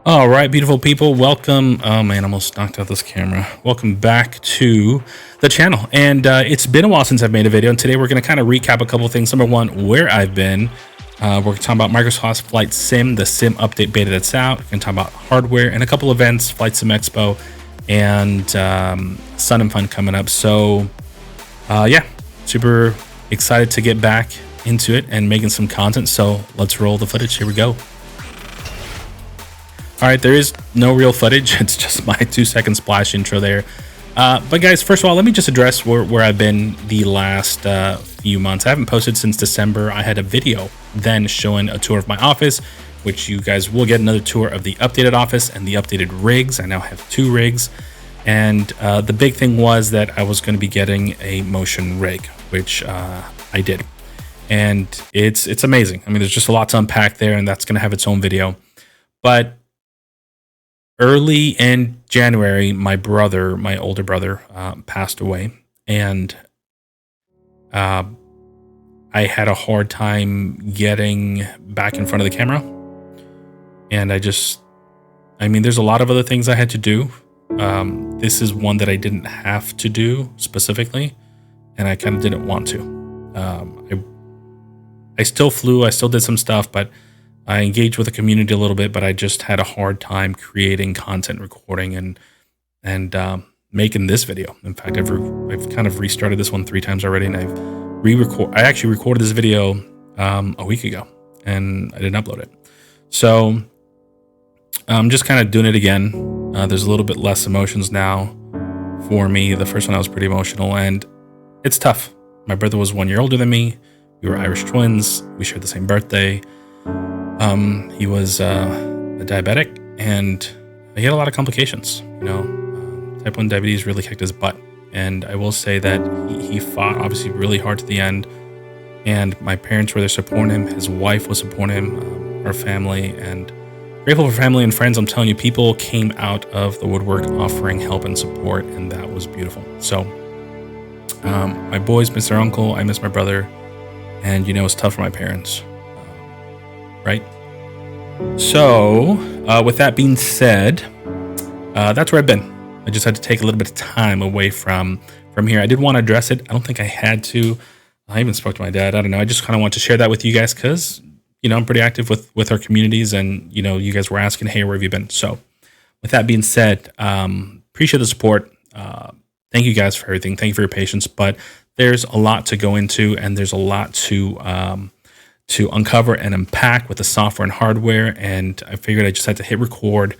All right, beautiful people, welcome. Oh man, almost knocked out this camera. Welcome back to the channel. And it's been a while since I've made a video, and today we're going to kind of recap a couple of things. Number one, where I've been. We're talking about Microsoft's Flight Sim, the Sim update beta that's out. We're going to talk about hardware and a couple events, FlightSimExpo and Sun and Fun coming up. So yeah, super excited to get back into it and making some content. So let's roll the footage. Here we go. All right, there is no real footage. It's just my 2-second splash intro there. But guys, first of all, let me just address where I've been the last few months. I haven't posted since December. I had a video then showing a tour of my office, which you guys will get another tour of the updated office and the updated rigs. I now have 2 rigs. And the big thing was that I was going to be getting a motion rig, which I did. And it's amazing. I mean, there's just a lot to unpack there, and that's going to have its own video. But early in January, my older brother, passed away, and I had a hard time getting back in front of the camera. And I mean, there's a lot of other things I had to do. This is one that I didn't have to do specifically, and I kind of didn't want to. I still flew, I still did some stuff, but I engaged with the community a little bit, but I just had a hard time creating content, recording, and making this video. In fact, I've kind of restarted this one 3 times already, and I actually recorded this video a week ago, and I didn't upload it. So I'm just kind of doing it again. There's a little bit less emotions now for me. The first one I was pretty emotional, and it's tough. My brother was 1 year older than me. We were Irish twins. We shared the same birthday. He was a diabetic, and he had a lot of complications. Type 1 diabetes really kicked his butt, and I will say that he fought obviously really hard to the end, and my parents were there supporting him. His wife was supporting him, our family, and grateful for family and friends. I'm telling you, people came out of the woodwork offering help and support, and that was beautiful. So my boys miss their uncle, I miss my brother, and it's tough for my parents, right? So with that being said, that's where I've been. I just had to take a little bit of time away from here. I did want to address it. I don't think I had to. I even spoke to my dad. I don't know. I just kind of want to share that with you guys because, I'm pretty active with our communities, and, you guys were asking, hey, where have you been? So with that being said, appreciate the support. Thank you guys for everything. Thank you for your patience. But there's a lot to go into, and there's a lot to uncover and unpack with the software and hardware, and I figured I just had to hit record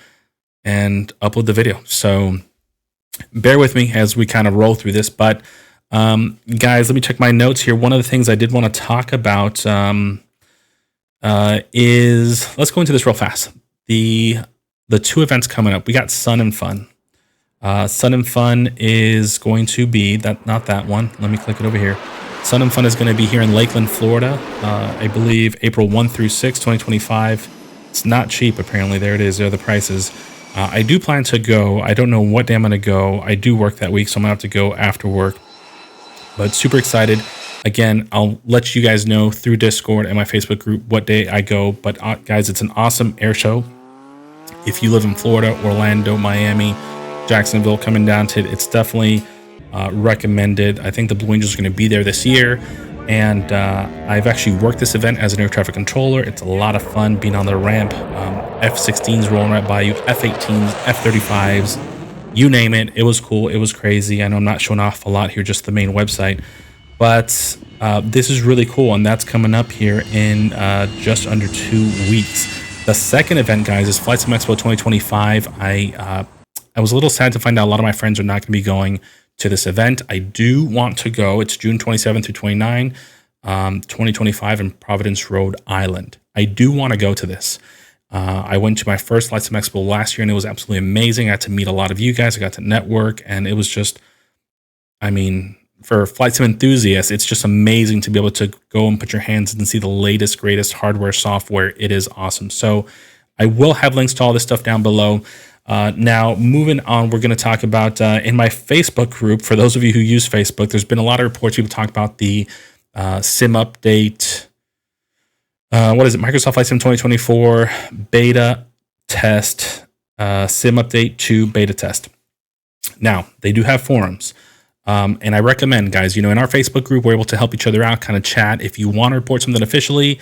and upload the video. So bear with me as we kind of roll through this. But guys, let me check my notes here. One of the things I did want to talk about is, let's go into this real fast. The 2 events coming up. We got Sun and Fun. Sun and Fun is going to be not that one. Let me click it over here. Sun and Fun is going to be here in Lakeland, Florida. I believe April 1 through 6, 2025. It's not cheap, apparently. There it is. There are the prices. I do plan to go. I don't know what day I'm going to go. I do work that week, so I'm going to have to go after work. But super excited. Again, I'll let you guys know through Discord and my Facebook group what day I go. But guys, it's an awesome air show. If you live in Florida, Orlando, Miami, Jacksonville, coming down to it, it's definitely recommended. I think the Blue Angels are going to be there this year, and I've actually worked this event as an air traffic controller. It's a lot of fun being on the ramp. F-16s rolling right by you, F-18s, F-35s, you name it. It was cool. It was crazy. I know I'm not showing off a lot here, just the main website, but this is really cool, and that's coming up here in just under 2 weeks. The second event, guys, is FlightSimExpo 2025. I was a little sad to find out a lot of my friends are not going to be going to this event. I do want to go. It's June 27 through 29, 2025 in Providence, Rhode Island. I do want to go to this. I went to my first FlightSimExpo last year, and it was absolutely amazing. I got to meet a lot of you guys. I got to network, and it was just, I mean, for flight sim enthusiasts, it's just amazing to be able to go and put your hands in and see the latest, greatest hardware, software. It is awesome. So I will have links to all this stuff down below. Now, moving on, we're going to talk about in my Facebook group. For those of you who use Facebook, there's been a lot of reports. People talk about the Sim update. What is it? Microsoft Flight Sim 2024 beta test Sim Update 2 beta test. Now, they do have forums. And I recommend, guys, in our Facebook group, we're able to help each other out, kind of chat. If you want to report something officially,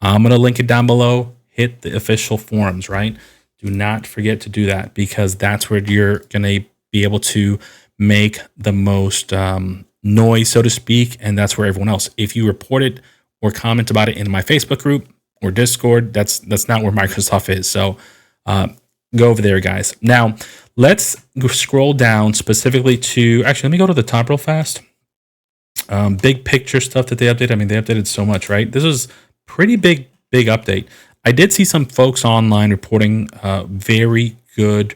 I'm going to link it down below. Hit the official forums, right? Do not forget to do that, because that's where you're going to be able to make the most noise, so to speak. And that's where everyone else, if you report it or comment about it in my Facebook group or Discord, that's not where Microsoft is. So go over there, guys. Now, let's scroll down specifically to, actually, let me go to the top real fast. Big picture stuff that they updated. I mean, they updated so much, right? This was pretty big update. I did see some folks online reporting very good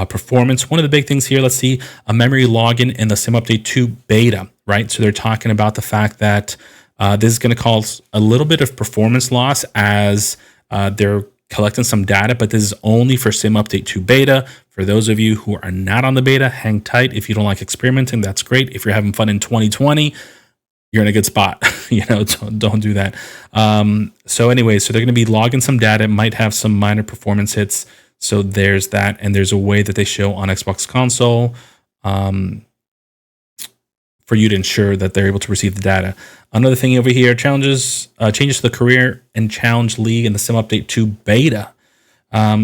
performance. One of the big things here, let's see, a memory login in the Sim Update 2 beta, right? So they're talking about the fact that this is going to cause a little bit of performance loss as they're collecting some data, but this is only for Sim Update 2 beta. For those of you who are not on the beta, hang tight. If you don't like experimenting, that's great. If you're having fun in 2020, you're in a good spot. Don't do that. So anyway, so they're going to be logging some data. It might have some minor performance hits. So there's that. And there's a way that they show on Xbox console for you to ensure that they're able to receive the data. Another thing over here, changes to the career and challenge league in the Sim Update 2 beta.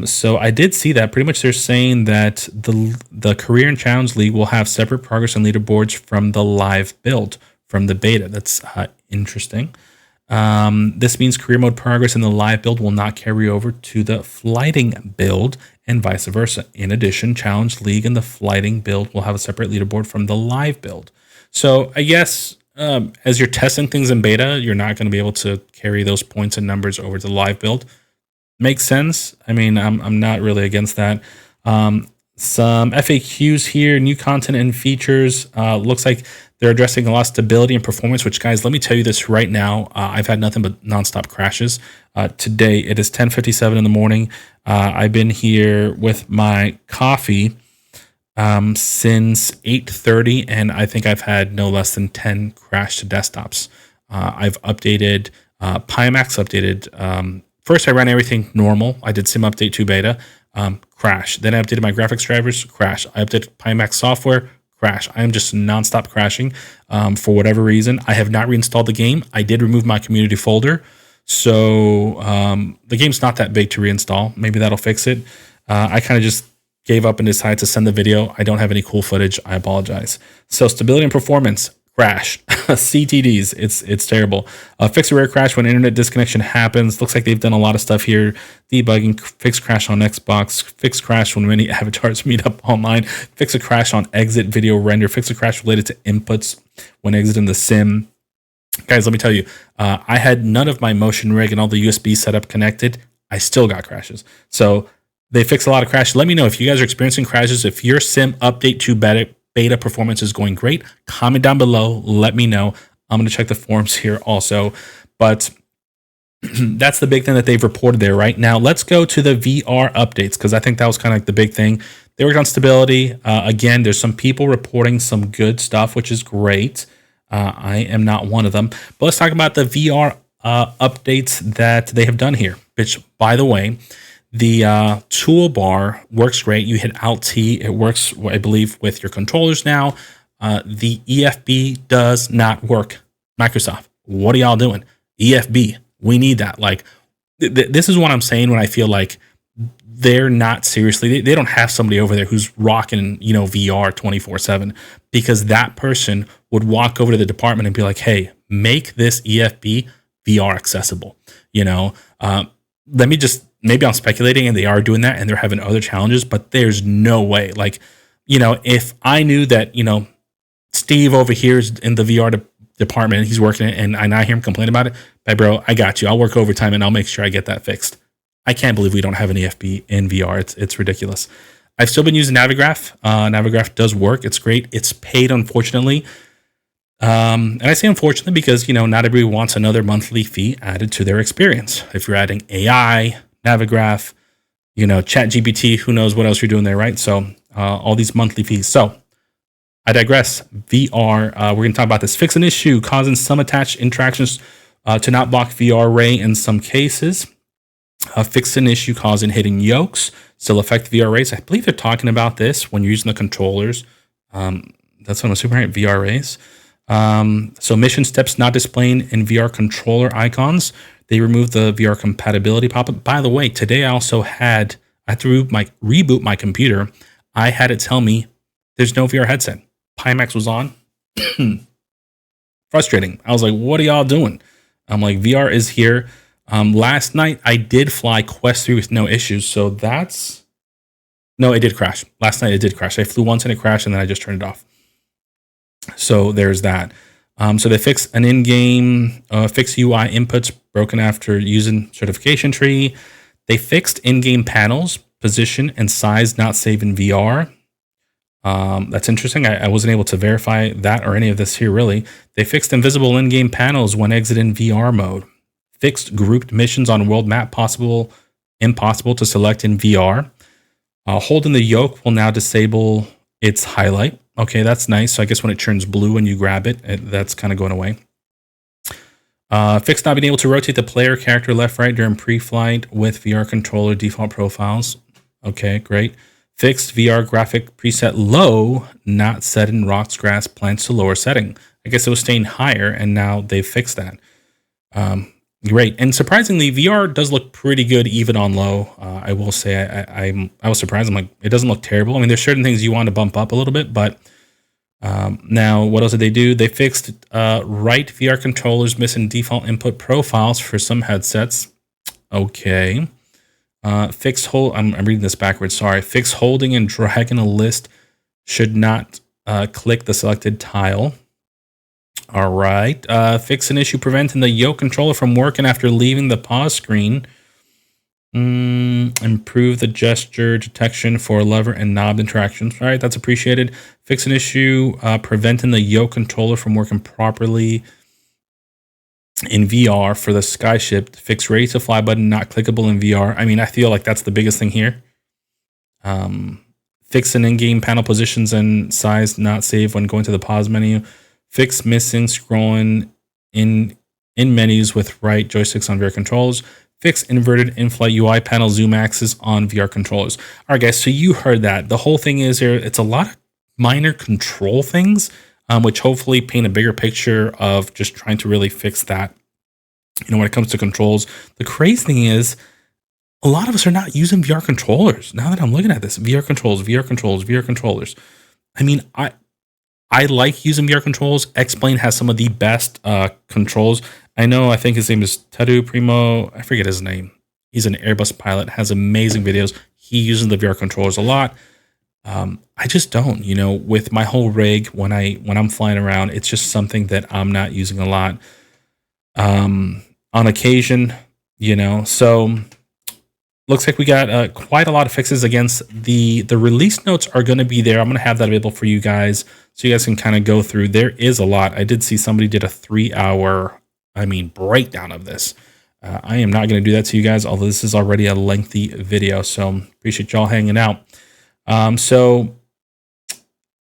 So I did see that. Pretty much they're saying that the career and challenge league will have separate progress and leaderboards from the live build from the beta. That's interesting. This means career mode progress in the live build will not carry over to the flighting build and vice versa. In addition, challenge league and the flighting build will have a separate leaderboard from the live build. So I guess as you're testing things in beta, you're not going to be able to carry those points and numbers over to the live build. Makes sense. I mean, I'm not really against that. Some FAQs here, new content and features. Looks like they're addressing a lot of stability and performance, which, guys, let me tell you this right now. I've had nothing but nonstop crashes. Today, it is 10:57 in the morning. I've been here with my coffee since 8:30, and I think I've had no less than 10 crash to desktops. I've updated Pimax, updated. First, I ran everything normal. I did Sim Update 2 beta, crash. Then I updated my graphics drivers, crash. I updated Pimax software, crash. I am just nonstop crashing for whatever reason. I have not reinstalled the game. I did remove my community folder. So the game's not that big to reinstall. Maybe that'll fix it. I kind of just gave up and decided to send the video. I don't have any cool footage. I apologize. So stability and performance, crash. CTDs, it's terrible. Fix a rare crash when internet disconnection happens. Looks like they've done a lot of stuff here. Debugging, fix crash on Xbox, fix crash when many avatars meet up online, fix a crash on exit video render, fix a crash related to inputs when exiting the sim. Guys, let me tell you, I had none of my motion rig and all the USB setup connected. I still got crashes. So they fix a lot of crashes. Let me know if you guys are experiencing crashes. If your Sim Update 2 beta performance is going great, comment down below. Let me know. I'm going to check the forums here also. But that's the big thing that they've reported there right now. Let's go to the VR updates, because I think that was kind of like the big thing. They worked on stability. Again, there's some people reporting some good stuff, which is great. I am not one of them. But let's talk about the VR updates that they have done here, which, by the way, the toolbar works great. You hit Alt-T. It works, I believe, with your controllers now. The EFB does not work. Microsoft, what are y'all doing? EFB, we need that. Like, this is what I'm saying when I feel like they're not seriously, they don't have somebody over there who's rocking, VR 24/7, because that person would walk over to the department and be like, hey, make this EFB VR accessible. Maybe I'm speculating and they are doing that and they're having other challenges, but there's no way. Like, if I knew that, Steve over here is in the VR department and he's working it, and I hear him complain about it, hey, bro, I got you. I'll work overtime and I'll make sure I get that fixed. I can't believe we don't have an EFB in VR. It's ridiculous. I've still been using Navigraph. Navigraph does work. It's great. It's paid, unfortunately. And I say unfortunately because, not everybody wants another monthly fee added to their experience. If you're adding AI, Navigraph, ChatGPT, who knows what else you're doing there, right? So all these monthly fees. So I digress. VR, we're going to talk about this. Fix an issue causing some attached interactions to not block VR ray in some cases. Fixed an issue causing hidden yokes, still affect VR race. I believe they're talking about this when you're using the controllers. That's on a Super VR race. So mission steps not displaying in VR controller icons. They removed the VR compatibility pop-up. By the way, today I had to reboot my computer. I had it tell me there's no VR headset. Pimax was on. Frustrating. I was like, what are y'all doing? I'm like, VR is here. Last night I did fly Quest 3 with no issues. So no, it did crash. Last night it did crash. I flew once and it crashed and then I just turned it off. So there's that. So they fixed an in-game fixed UI inputs broken after using certification tree. They fixed in-game panels, position, and size not saved in VR. That's interesting. I wasn't able to verify that or any of this here, really. They fixed invisible in-game panels when exiting VR mode. Fixed grouped missions on world map impossible to select in VR. Holding the yoke will now disable its highlight. Okay, that's nice. So I guess when it turns blue and you grab it, that's kind of going away. Fixed not being able to rotate the player character left-right during pre-flight with VR controller default profiles. Okay, great. Fixed VR graphic preset low, not set in rocks, grass, plants to lower setting. I guess it was staying higher, and now they've fixed that. Great. And surprisingly, VR does look pretty good even on low. I will say I was surprised. I'm like, it doesn't look terrible. I mean, there's certain things you want to bump up a little bit, but now what else did they do? They fixed right VR controllers missing default input profiles for some headsets. Okay. Fixed hold. I'm reading this backwards. Sorry. Fixed holding and dragging a list should not click the selected tile. All right. Fix an issue preventing the yoke controller from working after leaving the pause screen. Improve the gesture detection for lever and knob interactions. All right, that's appreciated. Fix an issue preventing the yoke controller from working properly in VR for the Skyship. Fix ready to fly button not clickable in VR. I mean, I feel like that's the biggest thing here. Fix an in-game panel positions and size not saved when going to the pause menu. Fix missing scrolling in menus with right joysticks on VR controls. Fix inverted in-flight UI panel zoom axis on VR controllers. All right, guys, so you heard that. The whole thing is here, it's a lot of minor control things, which hopefully paint a bigger picture of just trying to really fix that. You know, when it comes to controls, the crazy thing is a lot of us are not using VR controllers. Now that I'm looking at this, VR controls, VR controls, VR controllers. I mean, I like using VR controls. X-Plane has some of the best controls. I think his name is Tedu Primo. I forget his name. He's an Airbus pilot, has amazing videos. He uses the VR controllers a lot. I just don't, you know, with my whole rig, when I'm flying around, it's just something that I'm not using a lot. On occasion, you know, so looks like we got quite a lot of fixes against the release notes are going to be there. I'm going to have that available for you guys so you guys can kind of go through. There is a lot. I did see somebody did a 3-hour, breakdown of this. I am not going to do that to you guys, although this is already a lengthy video. So appreciate y'all hanging out. So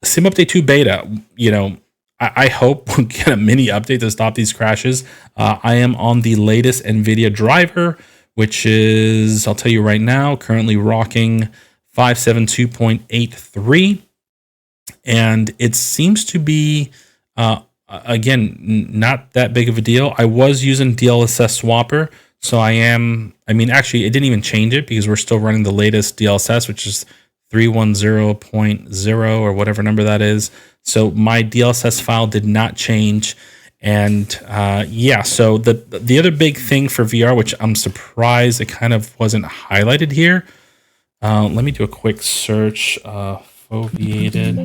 Sim Update 2 Beta, you know, I hope we'll get a mini update to stop these crashes. I am on the latest NVIDIA driver, which is, I'll tell you right now, currently rocking 572.83. And it seems to be, again, not that big of a deal. I was using DLSS Swapper. So actually, it didn't even change it because we're still running the latest DLSS, which is 310.0 or whatever number that is. So my DLSS file did not change. And so the other big thing for VR, which I'm surprised it kind of wasn't highlighted here. Let me do a quick search. Foveated.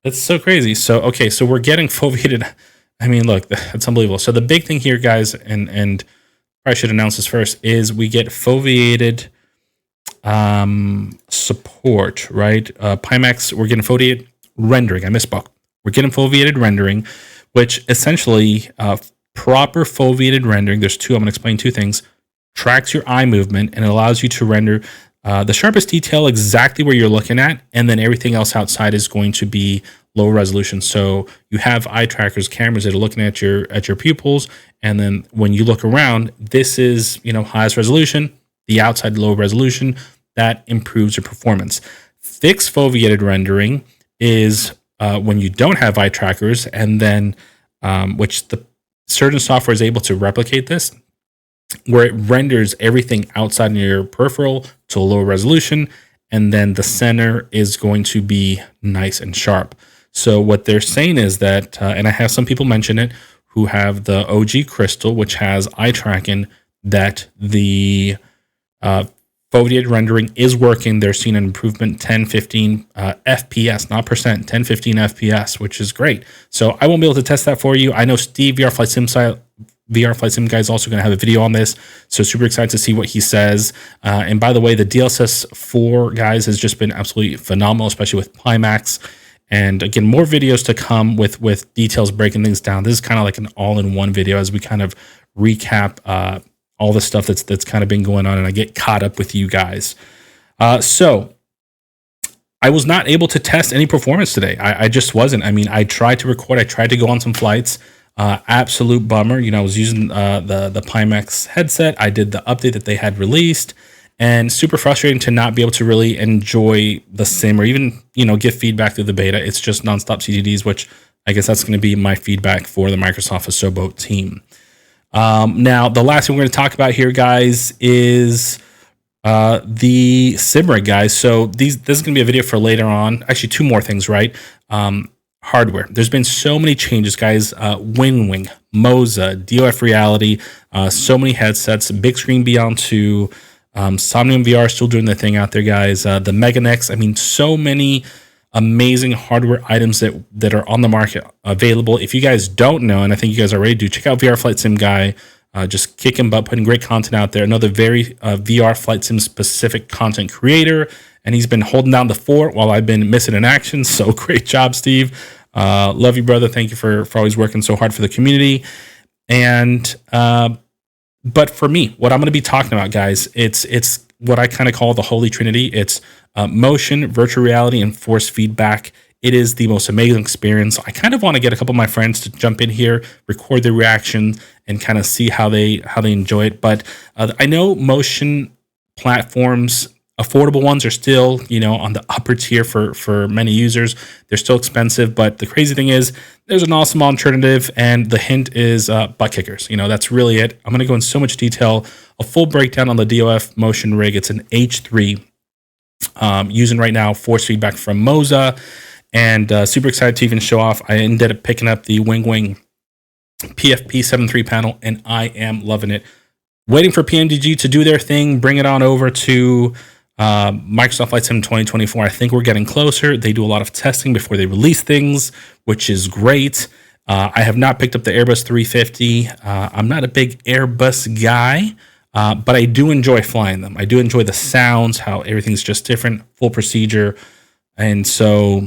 It's so crazy. So we're getting foveated. I mean, look, that's unbelievable. So the big thing here, guys, and I should announce this first, is we get foveated support, right? Pimax, we're getting foveated rendering. I misspoke. We're getting foveated rendering, which essentially proper foveated rendering, there's two, I'm going to explain two things, tracks your eye movement and it allows you to render the sharpest detail exactly where you're looking at, and then everything else outside is going to be low resolution. So you have eye trackers, cameras that are looking at your pupils, and then when you look around, this is, you know, highest resolution, the outside low resolution, that improves your performance. Fixed foveated rendering is when you don't have eye trackers, and then which the certain software is able to replicate this, where it renders everything outside of your peripheral to a lower resolution, and then the center is going to be nice and sharp. So what they're saying is that, and I have some people mention it who have the OG Crystal, which has eye tracking, that the foveated rendering is working. They're seeing an improvement 10, 15 FPS, not percent, 10, 15 FPS, which is great. So I won't be able to test that for you. I know Steve, VR Flight Sim guy, is also going to have a video on this. So super excited to see what he says. And by the way, the DLSS 4, guys, has just been absolutely phenomenal, especially with Pimax. And again, more videos to come with details breaking things down. This is kind of like an all-in-one video as we kind of recap all the stuff that's kind of been going on, and I get caught up with you guys. So I was not able to test any performance today. I just wasn't. I mean, I tried to record. I tried to go on some flights. Absolute bummer. You know, I was using the Pimax headset. I did the update that they had released, and super frustrating to not be able to really enjoy the sim or even, you know, give feedback through the beta. It's just nonstop CTDs, which I guess that's going to be my feedback for the Microsoft Asobo team. Now, the last thing we're going to talk about here, guys, is the sim rig, guys. So this is going to be a video for later on. Actually, two more things, right? Hardware. There's been so many changes, guys. Wing, Moza, DOF Reality, so many headsets, big screen Beyond 2, Somnium VR still doing the thing out there, guys. The Meganex. I mean, so many amazing hardware items that are on the market available. If you guys don't know, and I think you guys already do, check out VR Flight Sim guy. Just kicking butt, putting great content out there. Another very VR Flight Sim specific content creator, and he's been holding down the fort while I've been missing in action. So great job, Steve. Love you, brother. Thank you for always working so hard for the community. And but for me, what I'm going to be talking about, guys, it's what I kind of call the Holy Trinity. It's motion, virtual reality, and force feedback. It is the most amazing experience. I kind of want to get a couple of my friends to jump in here, record their reaction, and kind of see how they enjoy it. But I know motion platforms, affordable ones, are still, you know, on the upper tier for many users. They're still expensive, but the crazy thing is there's an awesome alternative, and the hint is butt kickers. You know, that's really it. I'm going to go in so much detail, a full breakdown on the DOF motion rig. It's an H3 using right now force feedback from Moza, and super excited to even show off. I ended up picking up the Wing PFP 7.3 panel, and I am loving it. Waiting for PMDG to do their thing, bring it on over to Microsoft Flight Sim 2024. I think we're getting closer. They do a lot of testing before they release things, which is great. I have not picked up the Airbus 350. I'm not a big Airbus guy, but I do enjoy flying them. I do enjoy the sounds, how everything's just different, full procedure. And so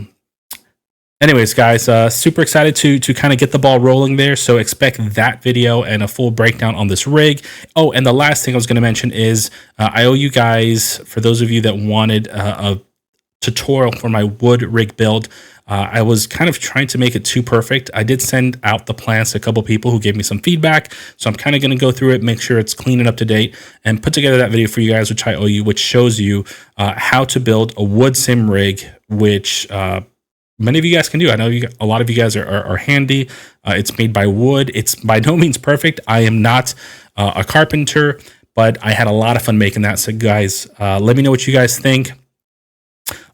anyways, guys, super excited to kind of get the ball rolling there. So expect that video and a full breakdown on this rig. Oh, and the last thing I was going to mention is I owe you guys, for those of you that wanted a tutorial for my wood rig build. I was kind of trying to make it too perfect. I did send out the plans to a couple people who gave me some feedback. So I'm kind of going to go through it, make sure it's clean and up to date, and put together that video for you guys, which I owe you, which shows you how to build a wood sim rig, which many of you guys can do. I know a lot of you guys are handy. It's made by wood. It's by no means perfect. I am not a carpenter, but I had a lot of fun making that. So guys, let me know what you guys think.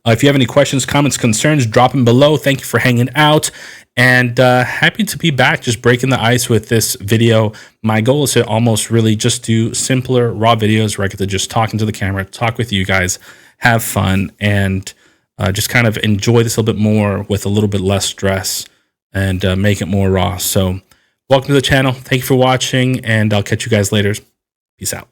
If you have any questions, comments, concerns, drop them below. Thank you for hanging out, and happy to be back, just breaking the ice with this video. My goal is to almost really just do simpler, raw videos where I get to just talk into the camera, talk with you guys, have fun, and just kind of enjoy this a little bit more with a little bit less stress, and make it more raw. So welcome to the channel. Thank you for watching, and I'll catch you guys later. Peace out.